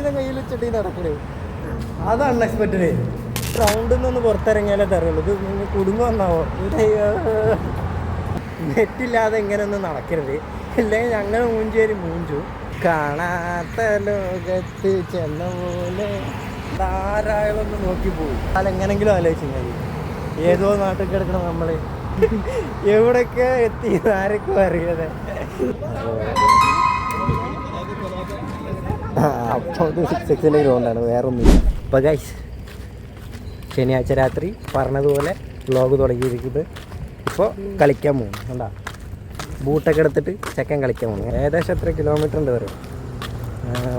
ആയുധം കയ്യിൽ വെച്ചിട്ട് നടക്കണേ. അത് അൺഎക്സ്പെക്റ്റഡ്. ഗ്രൗണ്ടിൽ നിന്ന് പുറത്തിറങ്ങിയാലേ തരുള്ളൂ. ഇത് നിങ്ങൾ കുടുംബം വന്നാവോ? നെറ്റില്ലാതെ ഇങ്ങനെയൊന്നും നടക്കരുത്, ഇല്ലെങ്കിൽ ഞങ്ങൾ മൂഞ്ചു. കാണാത്ത ലോകത്ത് ചെന്ന പോലെ ധാരാളമൊന്നും നോക്കി പോകും. അതെങ്ങനെങ്കിലും ആലോചിച്ചു മതി. ഏതോ നാട്ടിൽ കിടക്കണം നമ്മൾ, എവിടൊക്കെ എത്തി ആരൊക്കെ അറിയാതെ. അപ്പോൾ ഇത് 6-6ൻ്റെ ഗ്രൗണ്ടാണ്, വേറൊന്നുമില്ല. അപ്പോൾ ഗൈസ്, ശനിയാഴ്ച രാത്രി പറഞ്ഞതുപോലെ വ്ളോഗ് തുടങ്ങിയിരിക്കുന്നത്. ഇപ്പോൾ കളിക്കാൻ പോകും. കണ്ടാ, ബൂട്ടൊക്കെ എടുത്തിട്ട് ചെക്കൻ കളിക്കാൻ പോകും. ഏകദേശം എത്ര കിലോമീറ്റർ ഉണ്ട് വരും?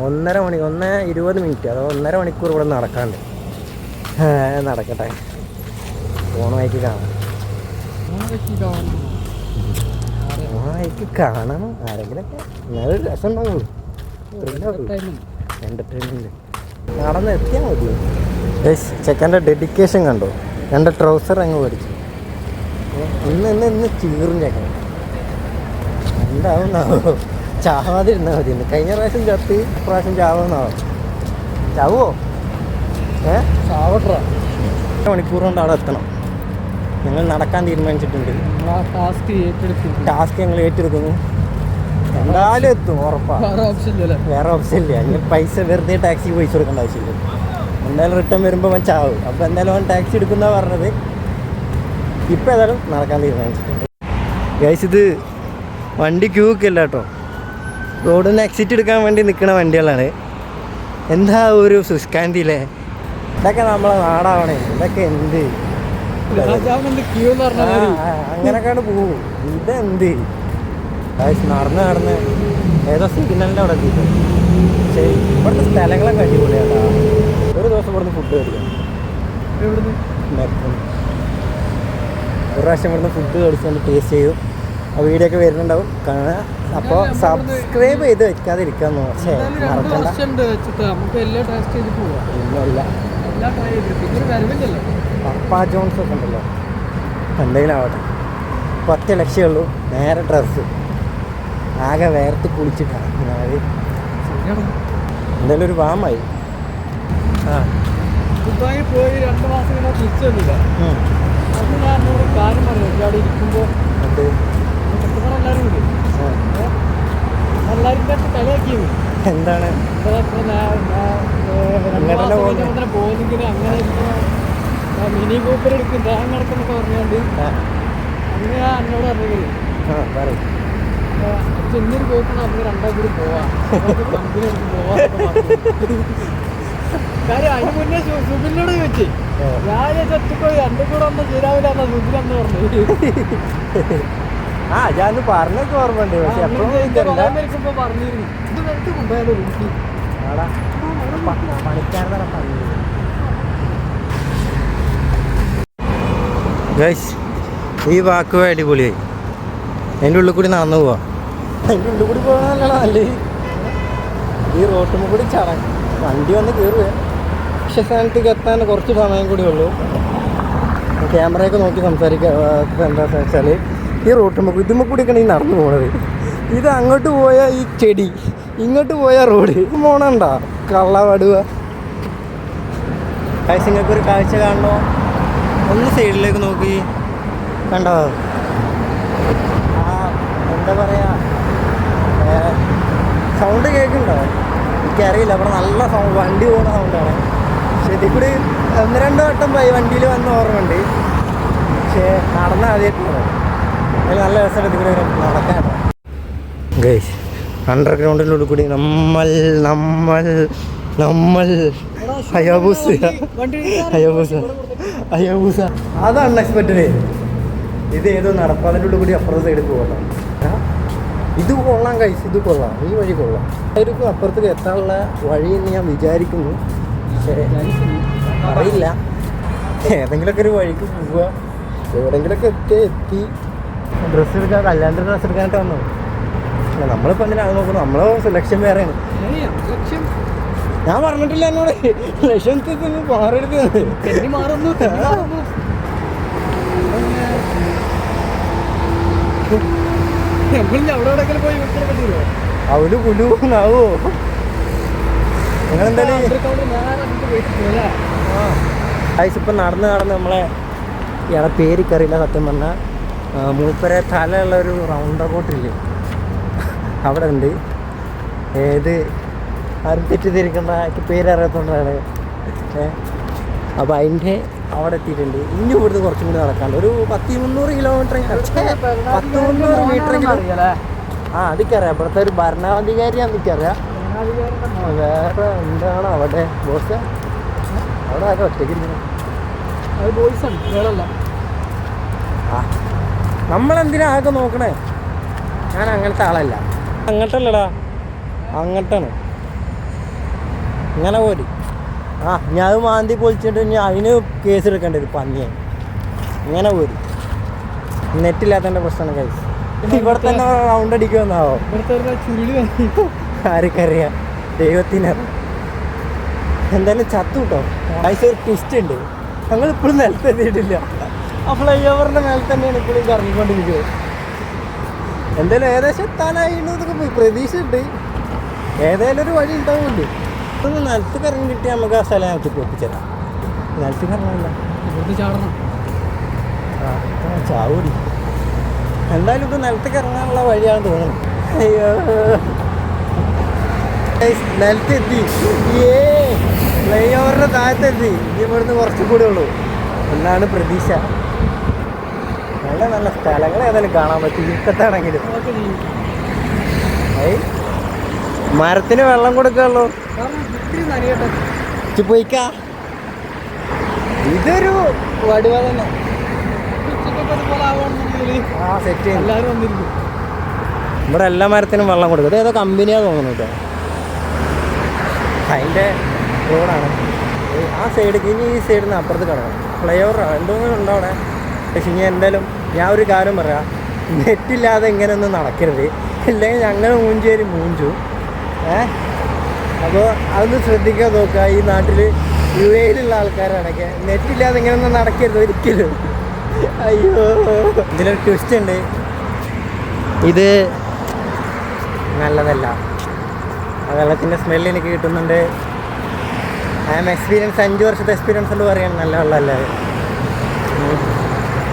1:20 മിനിറ്റ്, അതോ 1.5 മണിക്കൂർ ഇവിടെ നടക്കാണ്ട്. നടക്കട്ടെ, ഫോൺ വഴിക്ക് കാണാം. കാണണം ആരെങ്കിലൊക്കെ, എന്നാലും രസം ഉണ്ടാവുള്ളൂ. എൻ്റർടൈൻമെൻറ്റ് നടന്ന് എത്തിയാൽ മതി. ചെക്കൻ്റെ ഡെഡിക്കേഷൻ കണ്ടോ? എൻ്റെ ട്രൗസർ അങ്ങ് മേടിച്ചു. ഇന്ന് ചീറും ചെക്കൻ. എന്താവുന്നാവോ? ചാവാതിരുന്നാൽ മതി. കഴിഞ്ഞ പ്രാവശ്യം ചത്ത്, ഇപ്രാവശ്യം ചാവുന്നാവോ? ചാവുമോ? ചാവട്ടെ. മണിക്കൂർ കൊണ്ട് അവിടെ എത്തണം. ഞങ്ങൾ നടക്കാൻ തീരുമാനിച്ചിട്ടുണ്ട്. ടാസ്ക് ഞങ്ങൾ ഏറ്റെടുക്കുന്നു. എന്തായാലും എത്തും, ഉറപ്പാണ്. വേറെ ഓപ്ഷൻ ഇല്ല. അതിന് പൈസ വെറുതെ ടാക്സി പൈസ കൊടുക്കേണ്ട ആവശ്യമില്ല. എന്തായാലും റിട്ടേൺ വരുമ്പോൾ അവൻ ചാവും. അപ്പോൾ എന്തായാലും അവൻ ടാക്സി എടുക്കുന്ന പറഞ്ഞത്. ഇപ്പം ഏതായാലും നടക്കാൻ തീരുമാനിച്ചിട്ടുണ്ട്. ഗൈസ്, ഇത് വണ്ടി ക്യൂ ഒക്കെയല്ല കേട്ടോ, റോഡിൽ നിന്ന് എക്സിറ്റ് എടുക്കാൻ വേണ്ടി നിൽക്കുന്ന വണ്ടികളാണ്. എന്താ ഒരു സുഷ്കാന്തിയില്ലേ? ഇതൊക്കെ നമ്മളെ നാടാവണേ. ഇതൊക്കെ എന്ത് അങ്ങനെയൊക്കെയാണ് പോവും. ഇതെന്ത് നടന്ന് ഏതോ സിഗ്നലിൻ്റെ അവിടെ എത്തിയിട്ട്. ശരി, ഇവിടുത്തെ സ്ഥലങ്ങളൊക്കെ അടിപൊളിയാട്ടാ. ഒരു ദിവസം ഇവിടുന്ന് ഫുഡ് കഴിക്കാം. ഒരു പ്രാവശ്യം ഇവിടുന്ന് ഫുഡ് കഴിച്ചുകൊണ്ട് ടേസ്റ്റ് ചെയ്തു. ആ വീഡിയോ ഒക്കെ വരുന്നുണ്ടാവും, കാണാം. അപ്പോൾ സബ്സ്ക്രൈബ് ചെയ്ത് വെക്കാതിരിക്കാന്ന്. പക്ഷേ മറക്കണ്ട. പപ്പാ ജോൺസ് ഒക്കെ ഉണ്ടല്ലോ, എന്തെങ്കിലും ആവട്ടെ. 10 ലക്ഷമേ ഉള്ളൂ. നേരെ ഡ്രസ്സ് ആകെ വേർത്ത് കുളിച്ചിട്ടാണ്. എന്തായാലും ഒരു വാമായി. ദുബായിൽ പോയി 2 മാസം കഴിഞ്ഞാൽ തിരിച്ചു വന്നില്ല. അത് ഞാൻ ഒരു കാര്യം പറഞ്ഞു. അവിടെ ഇരിക്കുമ്പോൾ എല്ലാവരും കൂടി എല്ലാവരും കളിയാക്കിയത് എന്താണ് പോകുന്നെങ്കിൽ അങ്ങനെ മിനി കൂപ്പർ എടുക്കും തേങ്ങ നടക്കുന്നൊക്കെ പറഞ്ഞുകൊണ്ട് അങ്ങനെ എന്നോട് പറഞ്ഞത്. ചെന്നൊരു പോയിട്ടാണ് നമുക്ക് 2 കൂടി പോവാം, കമ്പനി പോവാം. കാര്യം അതിന് മുന്നേ സുബിനോട് ചോദിച്ചു. ഞാൻ ചത്തിപ്പോയി, എൻ്റെ കൂടെ ഒന്നും ശരിയാവില്ല എന്നാ സുബിനെന്ന് പറഞ്ഞു. ഞാൻ പറഞ്ഞൊക്കെ ഓർമ്മയുണ്ട്. പക്ഷെ മരിക്കുമ്പോ പറഞ്ഞിരുന്നു ഇത് വെറുതെ കൊണ്ടുപോയാലും പണിക്കാരനാണ് പറഞ്ഞത്. ഗൈസ്, ഈ വാക്ക് അടിപൊളിയായി. അതിൻ്റെ ഉള്ളിൽ കൂടി നടന്നു പോവാ. അതിൻ്റെ ഉള്ളിൽ കൂടി പോകാനല്ല നല്ലത്. ഈ റോട്ടുമ്പോൾ കൂടി വണ്ടി വന്ന് കയറുക. പക്ഷെ സ്ഥാനത്തേക്ക് എത്താൻ കുറച്ച് സമയം കൂടി ഉള്ളൂ. ക്യാമറയൊക്കെ നോക്കി സംസാരിക്കുക. എന്താണെന്ന് വെച്ചാൽ ഈ റോട്ടുമ്പോൾ ഇതുമ്പോൾ കൂടിയൊക്കെയാണ് ഈ നടന്നു പോണത്. ഇത് അങ്ങോട്ട് പോയാൽ ഈ ചെടി, ഇങ്ങോട്ട് പോയാൽ റോഡ്. പോണണ്ട കള്ളവടുക. കാഴ്ചങ്ങൾക്കൊരു കാഴ്ച കാണണോ? ഒന്ന് സൈഡിലേക്ക് നോക്കി കണ്ടോ? എന്താ പറയുക, സൗണ്ട് കേൾക്കുന്നുണ്ടോ? എനിക്കറിയില്ല. അവിടെ നല്ല സൗണ്ട്, വണ്ടി പോകുന്ന സൗണ്ടാണ്. പക്ഷെ ഇതിൽ കൂടി 1-2 വട്ടം വണ്ടിയിൽ വന്ന ഓർമ്മയുണ്ട്. പക്ഷേ നടന്ന ആദ്യമായിട്ടുള്ളത്. അതിൽ നല്ല രസമായിട്ട് ഇതിൽ കൂടി നടക്കാനോ. ഗൈസ്, അണ്ടർഗ്രൗണ്ടിനുള്ളിൽ കൂടി നമ്മൾ ഹയാബൂസ. അത് അൺഎക്സ്പെക്റ്റഡ്. ഇത് ഏതോ നടപ്പാതിൻ്റെ ഉള്ളിൽ കൂടി അപ്പുറത്തെ സൈഡിൽ പോകണം. ഇത് കൊള്ളാം ഗൈസ്, ഇത് കൊള്ളാം. ഈ വഴി കൊള്ളാം. ആയിരിക്കും അപ്പുറത്തേക്ക് എത്താനുള്ള വഴി എന്ന് ഞാൻ വിചാരിക്കുന്നു. പക്ഷേ അറിയില്ല. ഏതെങ്കിലുമൊക്കെ ഒരു വഴിക്ക് പോവുക, എവിടെയെങ്കിലുമൊക്കെ എത്തി ഡ്രസ്സ് എടുക്കാൻ, കല്യാണത്തിന് ഡ്രസ്സ് എടുക്കാനായിട്ട് വന്നു. നമ്മളിപ്പോൾ എന്തിനാണ് നോക്കുന്നത്? നമ്മളെ ലക്ഷ്യം വേറെയാണ്. ഞാൻ പറഞ്ഞിട്ടില്ല എന്നോട് ലക്ഷ്യത്തിൽ മാറരുത്. അവല് കുലുന്നാവോ? നിങ്ങളെന്തായാലും ഇപ്പം നടന്ന് നമ്മളെ ഇയാളെ പേരിക്കറിയില്ല സത്യം പറഞ്ഞാൽ. മൂപ്പരെ തലയുള്ള ഒരു റൗണ്ട് അബൌട്ടില്ലേ അവിടെ ഉണ്ട്. ഏത് ആരും തെറ്റിദ്ധരിക്കേണ്ട പേരറിയാത്തോണ്ടാണ്. അപ്പോൾ അതിൻ്റെ അവിടെ എത്തിയിട്ടുണ്ട്. ഇനി ഇവിടുന്ന് കുറച്ചും കൂടി നടക്കാണ്ട് ഒരു 100-300 കിലോമീറ്റർ 100-300 മീറ്ററെങ്കിലും. ആ അതൊക്കെയറിയാം. ഇവിടുത്തെ ഒരു ഭരണാധികാരിയാന്ന് എനിക്കറിയാം. വേറെ എന്താണ് അവിടെ ബോസ്? അവിടെ ആരും ഒറ്റയ്ക്കിരിക്കണം. ആ നമ്മളെന്തിനാ ആകെ നോക്കണേ? ഞാൻ അങ്ങനത്തെ ആളല്ല. അങ്ങോട്ടല്ലടാ, അങ്ങോട്ടാണ്. ഇങ്ങനെ പോര്. ആ ഞാൻ അത് മാന്തി പൊളിച്ചിട്ട് ഇനി അതിന് കേസ് എടുക്കേണ്ടി വരും. പന്നിയായി ഇങ്ങനെ പോര്. നെറ്റില്ലാത്തതിൻ്റെ പ്രശ്നമാണ് കൈസ്. ഇവിടെ തന്നെ റൗണ്ട് അടിക്കുമെന്നാവോ? ആർക്കറിയാം, ദൈവത്തിനറിയാം. എന്തായാലും ചത്തു കേട്ടോ. കൈസ് ഒരു ട്വിസ്റ്റ് ഉണ്ട്. ഞങ്ങൾ ഇപ്പോഴും നിലത്തെത്തിയിട്ടില്ല. ആ ഫ്ലൈ ഓവറിൻ്റെ മേലെ തന്നെയാണ് ഇപ്പോഴും കറങ്ങിക്കൊണ്ടിരിക്കുന്നത്. എന്തായാലും ഏകദേശം എത്താനായിന്നൊക്കെ പോയി പ്രതീക്ഷ ഉണ്ട്. ഏതായാലും ഒരു വഴി ഉണ്ടാവുമല്ലോ. ഇതൊന്ന് നിലത്ത് കറങ്ങി കിട്ടിയാൽ നമുക്ക് ആ സ്ഥലം ഞങ്ങൾക്ക് ഒപ്പിച്ചേരാം. നിലത്ത് കറങ്ങാനില്ല, ചാവൂടി. എന്തായാലും ഇത് നിലത്തേക്ക് ഇറങ്ങാനുള്ള വഴിയാണെന്ന് തോന്നുന്നു. അയ്യോ നിലത്തെത്തി. ഫ്ലൈ ഓവറിൻ്റെ താഴത്തെത്തി. ഇനി ഇവിടുന്ന് കുറച്ചും കൂടെ ഉള്ളൂ എന്നാണ് പ്രതീക്ഷ. നല്ല നല്ല സ്ഥലങ്ങൾ ഏതായാലും കാണാൻ പറ്റും ഇരുട്ടത്താണെങ്കിലും. മരത്തിന് വെള്ളം കൊടുക്കാമല്ലോ. പോയിക്കാ. ഇതൊരു വടുവ തന്നെ. ആ സെറ്റ് എല്ലാവരും വന്നിരിക്കും. ഇവിടെ എല്ലാ മരത്തിനും വെള്ളം കൊടുക്കും. ഇത് ഏതോ കമ്പനിയാ തോന്നുന്നു കേട്ടോ. അതിൻ്റെ റോഡാണ് ആ സൈഡ്. ഇനി ഈ സൈഡിൽ നിന്ന് അപ്പുറത്ത് കിടക്കണം. ഫ്ലൈ ഓവറാണ് എന്തോന്നും ഉണ്ടോ അവിടെ. പക്ഷെ ഇനി എന്തായാലും ഞാൻ ഒരു കാര്യം പറയാം, നെറ്റില്ലാതെ ഇങ്ങനെയൊന്നും നടക്കരുത്. ഇല്ലെങ്കിൽ ഞങ്ങൾ മൂഞ്ചു. അപ്പോൾ അതൊന്ന് ശ്രദ്ധിക്കാൻ നോക്കുക. ഈ നാട്ടിൽ UAE-ലുള്ള ആൾക്കാരാണെങ്കിൽ നെറ്റില്ലാതെ ഇങ്ങനെയൊന്നും നടക്കരുത് ഒരിക്കലും. അയ്യോ ഇതിലൊരു ട്വിസ്റ്റ് ഉണ്ട്. ഇത് നല്ലതല്ല. ആ വെള്ളത്തിൻ്റെ സ്മെല്ല് എനിക്ക് കിട്ടുന്നുണ്ട്. എക്സ്പീരിയൻസ് 5 വർഷത്തെ എക്സ്പീരിയൻസ് കൊണ്ട് പറയാണ് നല്ല വെള്ളമല്ലേ.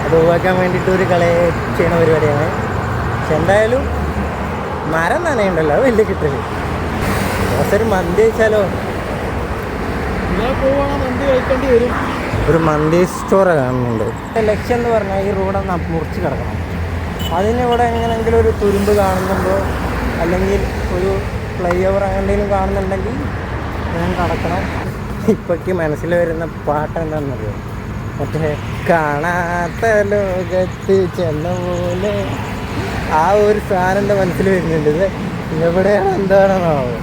അത് ഒഴിവാക്കാൻ വേണ്ടിയിട്ട് ഒരു ചെയ്യുന്ന പരിപാടിയാണ്. പക്ഷെ എന്തായാലും മരം നനയുണ്ടല്ലോ, അത് വലിയ കിട്ടല്. ഒരു മന്തി കഴിച്ചാലോ? ഒരു മന്തി സ്റ്റോറ് കാണുന്നുണ്ട്. ലക്ഷ്യം എന്ന് പറഞ്ഞാൽ ഈ റോഡൊന്ന് മുറിച്ച് കിടക്കണം. അതിനിവിടെ എങ്ങനെയെങ്കിലും ഒരു തുരുമ്പ് കാണുന്നുണ്ടോ അല്ലെങ്കിൽ ഒരു ഫ്ലൈ ഓവർ അങ്ങനെ എന്തെങ്കിലും കാണുന്നുണ്ടെങ്കിൽ ഞാൻ കടക്കണം. ഇപ്പോഴേക്ക് മനസ്സിൽ വരുന്ന പാട്ട് എന്താണെന്നറിയോ? മറ്റേ കാണാത്ത ലോകത്ത് ചെന്ന പോലെ ആ ഒരു സാധനം എൻ്റെ മനസ്സിൽ വരുന്നുണ്ട്. ഇത് എവിടെയാണ് എന്താണെന്നാവോ?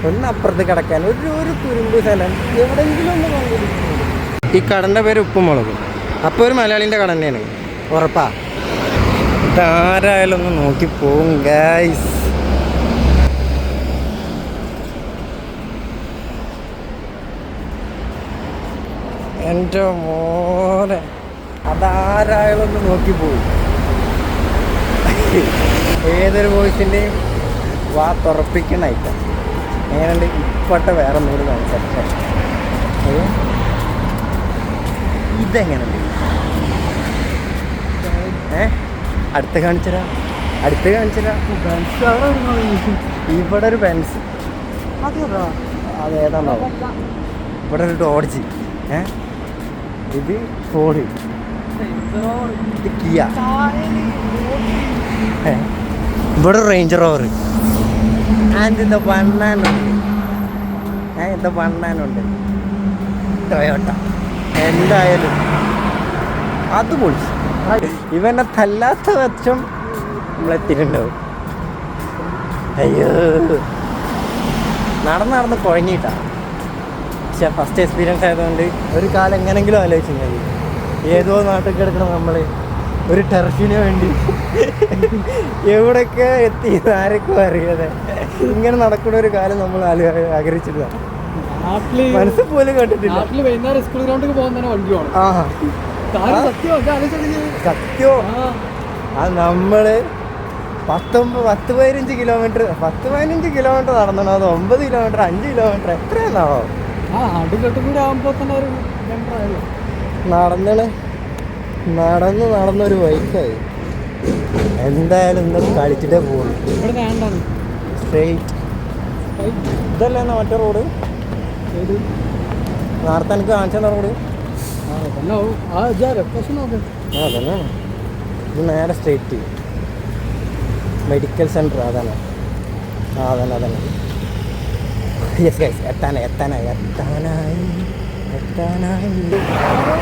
ഒന്ന് അപ്പുറത്ത് കിടക്കാൻ ഒരു തുരുമ്പ് സ്ഥലം എവിടെയെങ്കിലും ഒന്ന് കണ്ടുപിടിക്കുന്നുണ്ട്. ഈ കടൻ്റെ പേര് ഉപ്പുമുളക്. അപ്പോൾ ഒരു മലയാളീൻ്റെ കട തന്നെയാണ്, ഉറപ്പാ. ഇതാരായാലും ഒന്ന് നോക്കിപ്പോവും ഗൈസ്. എൻ്റെ മോനെ, അതാരായാലും ഒന്ന് നോക്കിപ്പോവും. ഏതൊരു വോയിസിൻ്റെയും വാ തുറപ്പിക്കുന്ന ഐറ്റം. എങ്ങനെയുണ്ട് ഇപ്പോഴത്തെ വേറെ ഒന്നുകൂടി കാണിച്ചാൽ ഇതെങ്ങനെയുണ്ട്? അടുത്ത് കാണിച്ചരാ. ഇവിടെ ഒരു ബെൻസ്, അതേതാണോ? ഇവിടെ ഒരു ഡോഡ്ജ്, ഇത് ഫോർഡ്, ഇത് കിയ, ഇവിടെ റേഞ്ച് റോവർ ആൻഡ് ഇത് വണ്ണാനുണ്ട് ടൊയോട്ട. എന്തായാലും അത് പൊളിച്ചു. ഇവനെ തല്ലാത്ത പക്ഷം നമ്മളെത്തിയിട്ടുണ്ടാവും. അയ്യോ നടന്ന് കുഴങ്ങിയിട്ടാ. പക്ഷെ ഫസ്റ്റ് എക്സ്പീരിയൻസ് ആയതുകൊണ്ട് ഒരു കാലം എങ്ങനെങ്കിലും ആലോചിച്ചു ഞാൻ. ഏതോ നാട്ടിൽ കിടക്കണം നമ്മൾ ഒരു ടെറസിന് വേണ്ടി എവിടെയൊക്കെ എത്തി ആരൊക്കെ അറിയാതെ ഇങ്ങനെ നടക്കുന്ന ഒരു കാലം നമ്മൾ ആഗ്രഹിച്ചിട്ടില്ല. മനസ്സിൽ പോലും കണ്ടിട്ടില്ല. സത്യം അത് നമ്മള് 15 കിലോമീറ്റർ നടന്നോ, അത് 9 കിലോമീറ്റർ, 5 കിലോമീറ്റർ എത്രയാണാവോ ആടുകെട്ടും കൂടി ആകുമ്പോൾ തന്നെ ഒരു കിലോമീറ്ററായല്ലോ. നടന്നൊരു ബൈക്കായി. എന്തായാലും ഇന്ന് കളിച്ചിട്ടേ പോകുള്ളൂ. ഇവിടെ വേണ്ടാണ് സ്ട്രെയിറ്റ് ഇതല്ലേ മറ്റേ റോഡ് നേരത്തെ എനിക്ക് കാണിച്ചാൽ റോഡ് അതന്നെ. ഇത് നേരെ സ്ട്രെയിറ്റ് മെഡിക്കൽ സെൻറ്റർ അതന്നെ. യെസ് ഗൈസ്, എത്താനായി.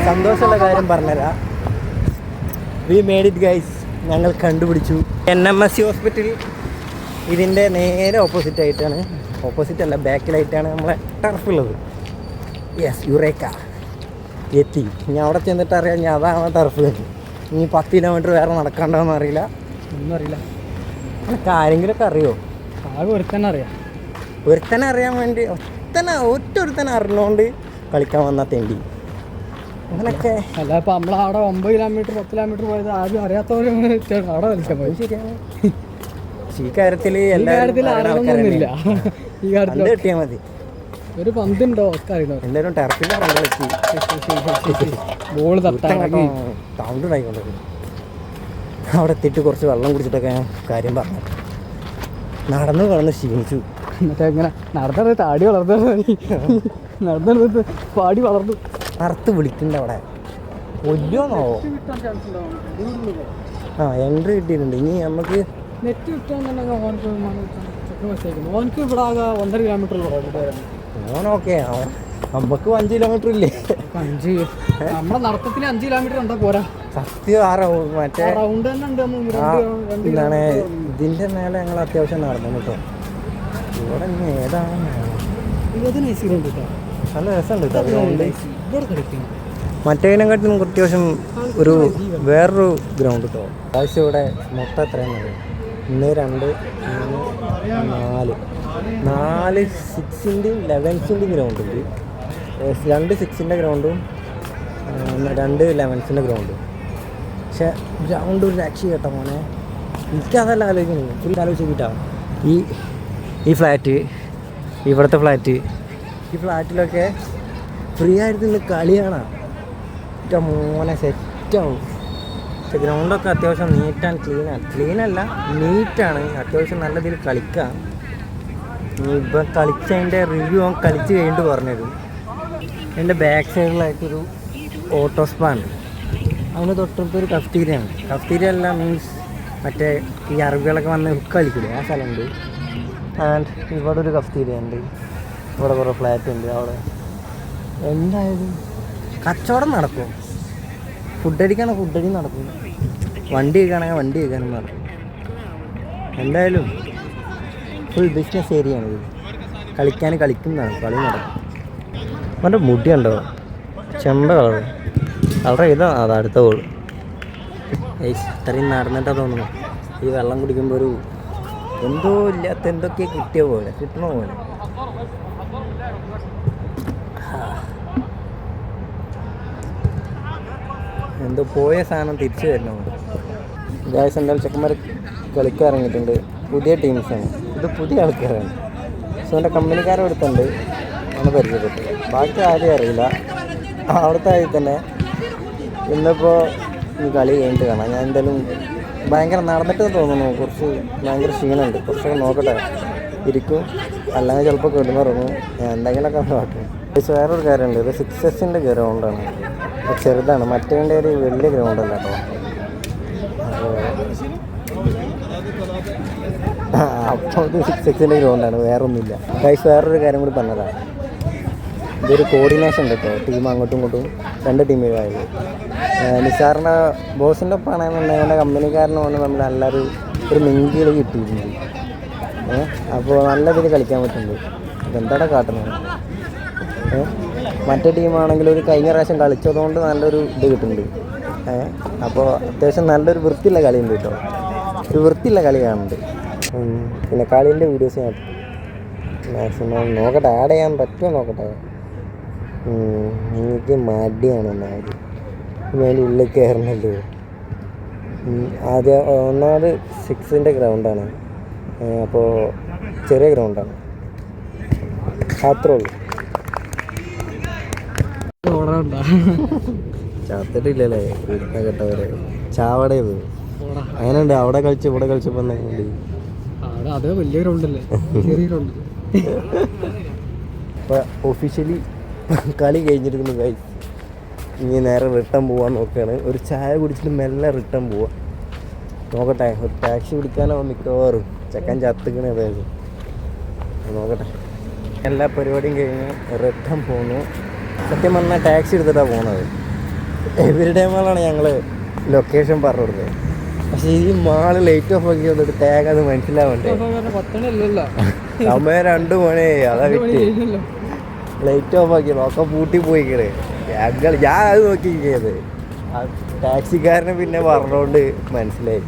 സന്തോഷമുള്ള കാര്യം പറഞ്ഞുതരാം. We made it guys. ഞങ്ങൾ കണ്ടുപിടിച്ചു. NMSC ഹോസ്പിറ്റൽ ഇതിൻ്റെ നേരെ ഓപ്പോസിറ്റ് അല്ല ബാക്കിലായിട്ടാണ് നമ്മളെ ടർഫുള്ളത്. യെസ്, യുറേക്ക എത്തി. ഞാൻ അവിടെ ചെന്നിട്ട് അറിയാം ഞാൻ അതാണ് ടർഫ്. ഇനി 10 കിലോമീറ്റർ വേറെ നടക്കാണ്ടോന്ന് അറിയില്ല, ഒന്നും അറിയില്ല. എനിക്ക് ആരെങ്കിലുമൊക്കെ അറിയോ? ആകെ ഒരുത്തനെ അറിയാൻ വേണ്ടി ഒറ്റൊരുത്തനെ അറിഞ്ഞുകൊണ്ട് കളിക്കാൻ വന്ന തെണ്ടി അങ്ങനൊക്കെ. അല്ല ഇപ്പം നമ്മളവിടെ 9 കിലോമീറ്റർ 10 കിലോമീറ്റർ പോയത് ആരും അറിയാത്തവരും അവിടെ കളിക്കാൻ പോയി. ശരിയാണ്. ഈ കാര്യത്തിൽ കിട്ടിയാൽ മതി. ഒരു പന്തുണ്ടോ ഒക്കെ അറിയുന്നത് എല്ലാവരും ടെറപ്പിൽ ബോൾ സൗണ്ട് ഉണ്ടായിക്കൊണ്ടത്. അവിടെ എത്തിയിട്ട് കുറച്ച് വെള്ളം കുടിച്ചിട്ടൊക്കെ ഞാൻ കാര്യം പറഞ്ഞു. നടന്ന് ക്ഷീണിച്ചു. എന്നിട്ട് എങ്ങനെ നടന്നത് താടി നടന്നത് പാടി വളർന്നു. അറുത്ത് വിളിക്കണ്ട അവിടെ കൊല്ലോന്നോ. എൻട്രി കിട്ടിയിട്ടുണ്ട്. ഇനി നമുക്ക് നെറ്റ് കിട്ടാന്നുണ്ടെങ്കിൽ ഓനക്ക് ഇവിടെ ആകെ 1.5 കിലോമീറ്റർ ഓക്കെ. നമുക്ക് 5 കിലോമീറ്റർ ഇല്ലേ? 5 നമ്മുടെ നടത്തത്തിന് 5 കിലോമീറ്റർ ഉണ്ടോ പോരാ? സത്യം. മറ്റേ റൗണ്ട് തന്നെ ഉണ്ട്. എന്താണ് ഇതിൻ്റെ മേലെ ഞങ്ങൾ അത്യാവശ്യം നടന്നു കേട്ടോ. ഇവിടെ ഏതാണ് നല്ല രസമുണ്ട് ഗ്രൗണ്ട്. മറ്റേതിനെക്കാട്ടും അത്യാവശ്യം ഒരു വേറൊരു ഗ്രൗണ്ട് കേട്ടോ. പ്രാവശ്യം ഇവിടെ മൊത്തം എത്രയാണ്? 1 2 3 4 6-ൻ്റെയും 11-ൻ്റെയും ഗ്രൗണ്ട് ഉണ്ട്. 2 6-ൻ്റെ ഗ്രൗണ്ടും 2 11-ൻ്റെ ഗ്രൗണ്ടും. പക്ഷെ ഗ്രൗണ്ട് ഒരു രക്ഷ കേട്ടോ മോനെ. എനിക്കതല്ല ആലോചിക്കുന്നത്. ഫുൾ ആലോചിച്ചിട്ടാണ് ഈ ഫ്ലാറ്റ്, ഇവിടുത്തെ ഫ്ലാറ്റ്, ഈ ഫ്ലാറ്റിലൊക്കെ ഫ്രീ ആയിട്ട് കളിയാണ് മോനെ. സെറ്റാവും. പക്ഷെ ഗ്രൗണ്ടൊക്കെ അത്യാവശ്യം നീറ്റ് ആൻഡ് ക്ലീനല്ല നീറ്റാണ്. അത്യാവശ്യം നല്ല രീതിയിൽ കളിക്കാം. ഇപ്പം കളിച്ചതിൻ്റെ റിവ്യൂ കളിച്ച് കഴിഞ്ഞിട്ട് പറഞ്ഞുതരും. എൻ്റെ ബാക്ക് സൈഡിലായിട്ടൊരു ഓട്ടോ സ്പാ ഉണ്ട്. അതിന് തൊട്ടടുത്തൊരു കഫ്റ്റീരിയ അല്ല, മീൻസ് മറ്റേ ഈ അറബികളൊക്കെ വന്ന് കളിക്കില്ലേ ആ സ്ഥലമുണ്ട്. ആൻഡ് ഇവിടെ ഒരു കഫ്റ്റീരിയ ഉണ്ട്. ഇവിടെ കുറേ ഫ്ലാറ്റ് ഉണ്ട്. അവിടെ എന്തായാലും കച്ചവടം നടക്കും. ഫുഡടി നടക്കും. വണ്ടി കഴിക്കുകയാണെങ്കിൽ വണ്ടി കഴിക്കാനും നടക്കും. എന്തായാലും ഫുൾ ബിസിനസ് ഏരിയയാണിത്. കളിക്കുന്നതാണ്. കളി നടക്കും. അവൻ്റെ മുടി ഉണ്ടോ? ചെമ്പ കളർ ഇതാ. അത് അടുത്ത ഗോൾ. ഇത്രയും നടന്നിട്ടാ തോന്നുന്നു. ഈ വെള്ളം കുടിക്കുമ്പോൾ ഒരു എന്തോ ഇല്ലാത്ത എന്തൊക്കെ കിട്ടണ പോലെ എന്തോ പോയ സാധനം തിരിച്ചു വരണോ. ഗായ്സ്, എന്തായാലും ചെക്കന്മാർ കളിക്കാൻ ഇറങ്ങിയിട്ടുണ്ട്. പുതിയ ടീംസാണ്. ഇത് പുതിയ ആൾക്കാരാണ്. സോ എൻ്റെ കമ്പനിക്കാരെ അടുത്തുണ്ട്. ആണ് പരിചയപ്പെട്ടു. ബാക്കി ആരെയും അറിയില്ല. അവിടുത്തെ ആയി തന്നെ ഇന്നിപ്പോൾ ഈ കളി കഴിഞ്ഞിട്ട് കാണാം. ഞാൻ എന്തായാലും ഭയങ്കര നടന്നിട്ട് തോന്നുന്നു. കുറച്ച് ഭയങ്കര ക്ഷീണമുണ്ട്. കുറച്ചൊക്കെ നോക്കട്ടെ. ഇരിക്കും, അല്ലെങ്കിൽ ചിലപ്പോൾ കിടന്നിറങ്ങും. ഞാൻ എന്തെങ്കിലുമൊക്കെ കാട്ടും. വേറൊരു കാര്യമുണ്ട്. ഇത് 6Sൻ്റെ ഗ്രൗണ്ടാണ്. ചെറുതാണ്. മറ്റേൻ്റെ ഒരു വലിയ ഗ്രൗണ്ടല്ല കേട്ടോ. അപ്പോൾ ഇത് 6Sൻ്റെ ഗ്രൗണ്ടാണ്, വേറൊന്നുമില്ല. ഗൈസ്, വേറൊരു കാര്യം കൂടി പറഞ്ഞതാണ്. ഇതൊരു കോർഡിനേഷൻ ഉണ്ട് കേട്ടോ. ടീം അങ്ങോട്ടും ഇങ്ങോട്ടും 2 ടീമുകളായത്. നിസാറിൻ്റെ ബോസിൻ്റെ ഒപ്പമാണെന്നുണ്ടെങ്കിൽ എൻ്റെ കമ്പനിക്കാരനെ കൊണ്ട് നമ്മൾ നല്ലൊരു മിങ്കിൽ കിട്ടിയിട്ടുണ്ട്. അപ്പോൾ നല്ല രീതിയിൽ കളിക്കാൻ പറ്റുന്നുണ്ട്. ഇതെന്താണ് കാട്ടുന്നത്? മറ്റേ ടീമാണെങ്കിൽ ഒരു കഴിഞ്ഞ പ്രാവശ്യം കളിച്ചതുകൊണ്ട് നല്ലൊരു ഇത് കിട്ടുന്നുണ്ട്. അപ്പോൾ അത്യാവശ്യം നല്ലൊരു വൃത്തിയുള്ള കളിയുണ്ട് കേട്ടോ. ഒരു വൃത്തിയുള്ള കളി കാണുന്നുണ്ട്. പിന്നെ കളീൻ്റെ വീഡിയോസ് ഞാൻ മാക്സിമം നോക്കട്ടെ, ആഡ് ചെയ്യാൻ പറ്റുമോ നോക്കട്ടെ. എനിക്ക് മടിയാണ്. അതിൻ്റെ ഉള്ളിൽ കയറണല്ലോ. ആദ്യം ഒന്നാമത് 6ന്റെ ഗ്രൗണ്ടാണ്, അപ്പോൾ ചെറിയ ഗ്രൗണ്ടാണ്, അത്രേ ഉള്ളൂ. ചത്തിട്ടില്ലല്ലേ കേട്ടവരെ ചാവടയത് അങ്ങനെയുണ്ട്. അവിടെ കളിച്ച് ഇവിടെ കളിച്ചപ്പോൾ അതേ വലിയ ഗ്രൗണ്ടല്ലേ, ചെറിയ ഗ്രൗണ്ട്. അപ്പോൾ ഒഫീഷ്യലി കളി കഴിഞ്ഞിരിക്കുന്നു ഗൈസ്. ഇനി നേരെ റിട്ടേൺ പോകാൻ നോക്കുകയാണ്. ഒരു ചായ കുടിച്ചിട്ട് മെല്ലെ റിട്ടേൺ പോവാം. നോക്കട്ടെ, ഒരു ടാക്സി പിടിക്കാനാവും മിക്കവാറും. ചെക്കൻ ചത്തുക്കണേ അതായത്. നോക്കട്ടെ, എല്ലാ പരിപാടിയും കഴിഞ്ഞ് റിട്ടേൺ പോകുന്നു. സത്യം പറഞ്ഞാൽ ടാക്സി എടുത്തിട്ടാണ് പോകുന്നത്. എവരിഡേ മാളാണ് ഞങ്ങൾ ലൊക്കേഷൻ പറഞ്ഞു കൊടുത്തത്. പക്ഷേ ഈ മാള് ലൈറ്റ് ഓഫ് ആക്കി വന്നിട്ട് ടാഗ് അത് മനസ്സിലാവണ്ടേ. സമയം 2 മണി, അതാ വിറ്റ് ലൈറ്റ് ഓഫ് ആക്കി നോക്കാൻ പൂട്ടി പോയിക്കണേ. ഞാൻ അത് നോക്കിയിരിക്കുന്നത് ടാക്സിക്കാരനെ പിന്നെ പറഞ്ഞുകൊണ്ട് മനസ്സിലായി.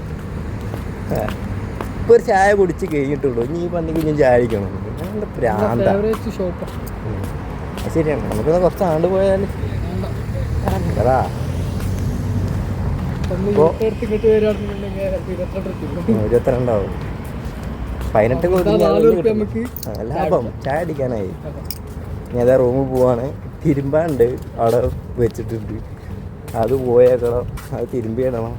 ഇപ്പോൾ ഒരു ചായ കുടിച്ച് കഴിഞ്ഞിട്ടുള്ളൂ. ഇനി ഈ പന്നിക്ക് ഞാൻ ചായ അടിക്കണം. പ്രാന്ത. ശരിയാണ്, നമുക്കൊന്ന് കുറച്ച് ആണ്ട് പോയാൽ അതാ 22 ആവും. 18 ലാഭം. ചായ അടിക്കാനായി. ഞാൻ അതാ റൂമിൽ പോവാണ്. തിരുമ്പാണ്ട് അവിടെ വെച്ചിട്ടുണ്ട്, അത് പോയേക്കണം, അത് തിരുമ്പിയിടണം.